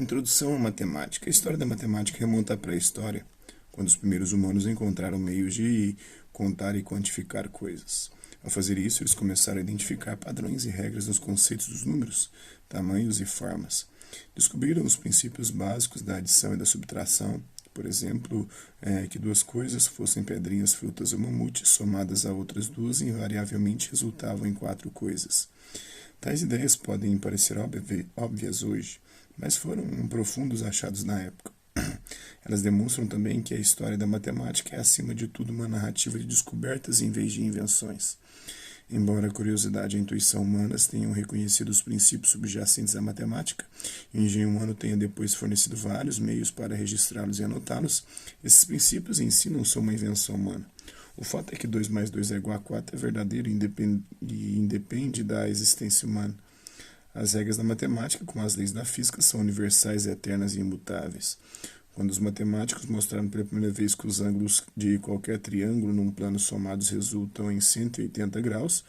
Introdução à matemática. A história da matemática remonta à pré-história, quando os primeiros humanos encontraram meios de contar e quantificar coisas. Ao fazer isso, eles começaram a identificar padrões e regras nos conceitos dos números, tamanhos e formas. Descobriram os princípios básicos da adição e da subtração, por exemplo, que duas coisas, fossem pedrinhas, frutas ou mamute, somadas a outras duas, invariavelmente resultavam em quatro coisas. Tais ideias podem parecer óbvias hoje, mas foram profundos achados na época. Elas demonstram também que a história da matemática é, acima de tudo, uma narrativa de descobertas em vez de invenções. Embora a curiosidade e a intuição humanas tenham reconhecido os princípios subjacentes à matemática, e o engenho humano tenha depois fornecido vários meios para registrá-los e anotá-los, esses princípios em si não são uma invenção humana. O fato é que 2 mais 2 é igual a 4 é verdadeiro e independe da existência humana. As regras da matemática, como as leis da física, são universais, eternas e imutáveis. Quando os matemáticos mostraram pela primeira vez que os ângulos de qualquer triângulo num plano somados resultam em 180 graus,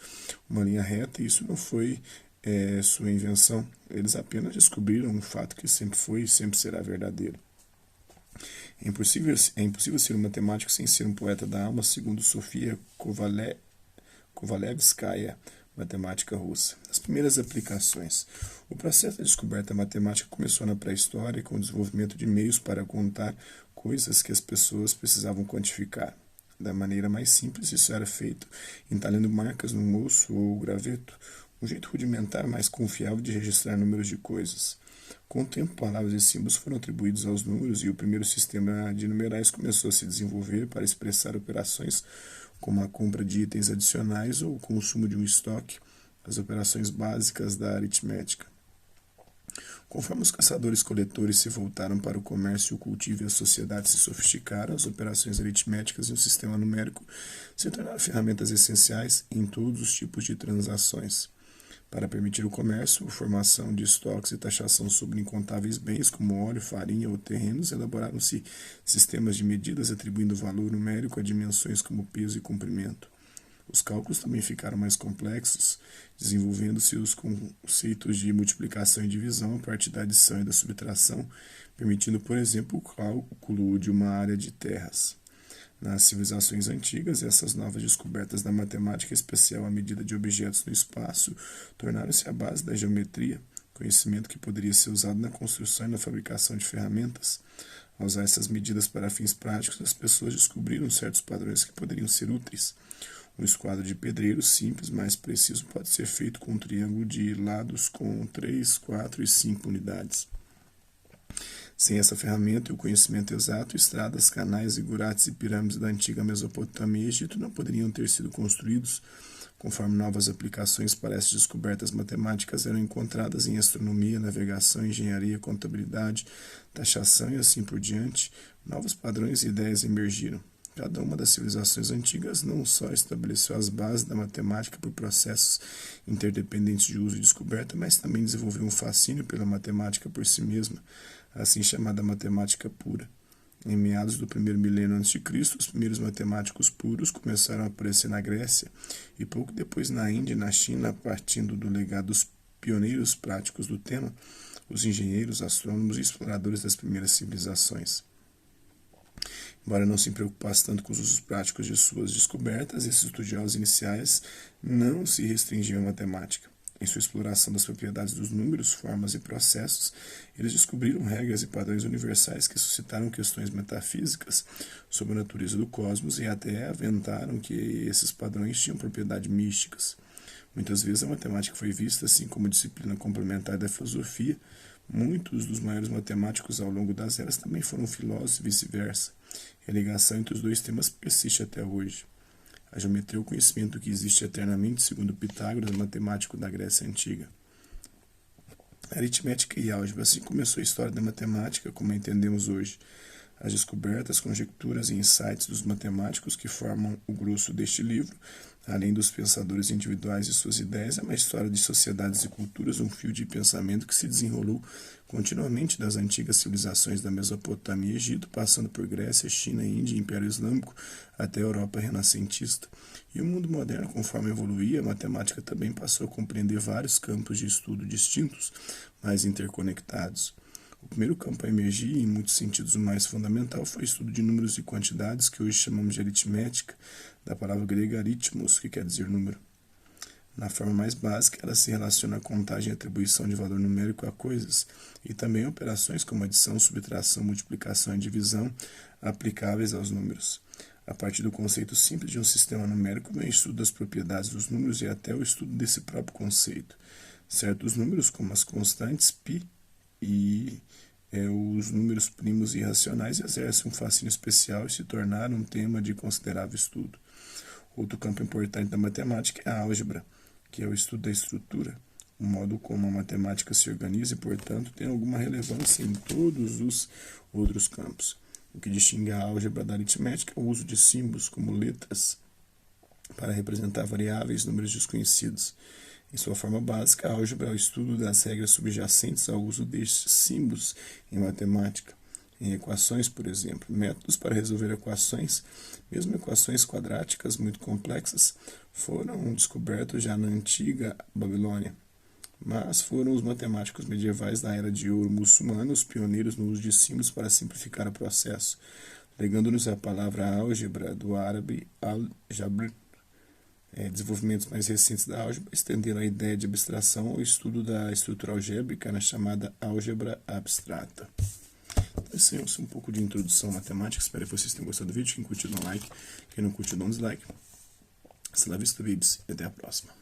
uma linha reta, isso não foi sua invenção. Eles apenas descobriram um fato que sempre foi e sempre será verdadeiro. É impossível ser um matemático sem ser um poeta da alma, segundo Sofia Kovalevskaya, matemática russa. As primeiras aplicações. O processo da descoberta matemática começou na pré-história com o desenvolvimento de meios para contar coisas que as pessoas precisavam quantificar. Da maneira mais simples, isso era feito entalhando marcas no osso ou graveto, um jeito rudimentar mais confiável de registrar números de coisas. Com o tempo, palavras e símbolos foram atribuídos aos números e o primeiro sistema de numerais começou a se desenvolver para expressar operações como a compra de itens adicionais ou o consumo de um estoque, as operações básicas da aritmética. Conforme os caçadores-coletores se voltaram para o comércio, o cultivo e a sociedade se sofisticaram, as operações aritméticas e o sistema numérico se tornaram ferramentas essenciais em todos os tipos de transações. Para permitir o comércio, a formação de estoques e taxação sobre incontáveis bens como óleo, farinha ou terrenos, elaboraram-se sistemas de medidas atribuindo valor numérico a dimensões como peso e comprimento. Os cálculos também ficaram mais complexos, desenvolvendo-se os conceitos de multiplicação e divisão a partir da adição e da subtração, permitindo, por exemplo, o cálculo de uma área de terras. Nas civilizações antigas, essas novas descobertas da matemática, especial à medida de objetos no espaço, tornaram-se a base da geometria, conhecimento que poderia ser usado na construção e na fabricação de ferramentas. Ao usar essas medidas para fins práticos, as pessoas descobriram certos padrões que poderiam ser úteis. Um esquadro de pedreiro simples, mais preciso, pode ser feito com um triângulo de lados com 3, 4 e 5 unidades. Sem essa ferramenta e o conhecimento exato, estradas, canais, zigurates e pirâmides da antiga Mesopotâmia e Egito não poderiam ter sido construídos, conforme novas aplicações para essas descobertas matemáticas eram encontradas em astronomia, navegação, engenharia, contabilidade, taxação e assim por diante, novos padrões e ideias emergiram. Cada uma das civilizações antigas não só estabeleceu as bases da matemática por processos interdependentes de uso e descoberta, mas também desenvolveu um fascínio pela matemática por si mesma, assim chamada matemática pura. Em meados do primeiro milênio a.C., os primeiros matemáticos puros começaram a aparecer na Grécia e pouco depois na Índia e na China, partindo do legado dos pioneiros práticos do tema, os engenheiros, astrônomos e exploradores das primeiras civilizações. Embora não se preocupasse tanto com os usos práticos de suas descobertas, esses estudiosos iniciais não se restringiam à matemática. Em sua exploração das propriedades dos números, formas e processos, eles descobriram regras e padrões universais que suscitaram questões metafísicas sobre a natureza do cosmos e até aventaram que esses padrões tinham propriedades místicas. Muitas vezes a matemática foi vista assim como disciplina complementar da filosofia. Muitos dos maiores matemáticos ao longo das eras também foram filósofos e vice-versa. E a ligação entre os dois temas persiste até hoje. A geometria é o conhecimento que existe eternamente, segundo Pitágoras, matemático da Grécia Antiga. A aritmética e álgebra, assim começou a história da matemática, como a entendemos hoje. As descobertas, conjecturas e insights dos matemáticos que formam o grosso deste livro, além dos pensadores individuais e suas ideias, é uma história de sociedades e culturas, um fio de pensamento que se desenrolou continuamente das antigas civilizações da Mesopotâmia e Egito, passando por Grécia, China, Índia e Império Islâmico, até a Europa renascentista. E o mundo moderno, conforme evoluía, a matemática também passou a compreender vários campos de estudo distintos, mas interconectados. O primeiro campo a emergir, em muitos sentidos o mais fundamental, foi o estudo de números e quantidades, que hoje chamamos de aritmética, da palavra grega aritmos, que quer dizer número. Na forma mais básica, ela se relaciona à contagem e atribuição de valor numérico a coisas, e também a operações como adição, subtração, multiplicação e divisão aplicáveis aos números. A partir do conceito simples de um sistema numérico, vem o estudo das propriedades dos números e até o estudo desse próprio conceito. Certos números, como as constantes, π e os números primos irracionais, exercem um fascínio especial e se tornaram um tema de considerável estudo. Outro campo importante da matemática é a álgebra, que é o estudo da estrutura, o modo como a matemática se organiza e, portanto, tem alguma relevância em todos os outros campos. O que distingue a álgebra da aritmética é o uso de símbolos como letras para representar variáveis, números desconhecidos. Em sua forma básica, a álgebra é o estudo das regras subjacentes ao uso destes símbolos em matemática. Em equações, por exemplo, métodos para resolver equações, mesmo equações quadráticas muito complexas, foram descobertos já na antiga Babilônia. Mas foram os matemáticos medievais da Era de Ouro muçulmana os pioneiros no uso de símbolos para simplificar o processo, legando-nos a palavra álgebra, do árabe al-jabr. Desenvolvimentos mais recentes da álgebra estenderam a ideia de abstração ao estudo da estrutura algébrica na chamada álgebra abstrata. Então, esse é um pouco de introdução à matemática. Espero que vocês tenham gostado do vídeo. Quem curtiu, dá um like. Quem não curtiu, dá um dislike. Hasta la vista, vídeos, e até a próxima.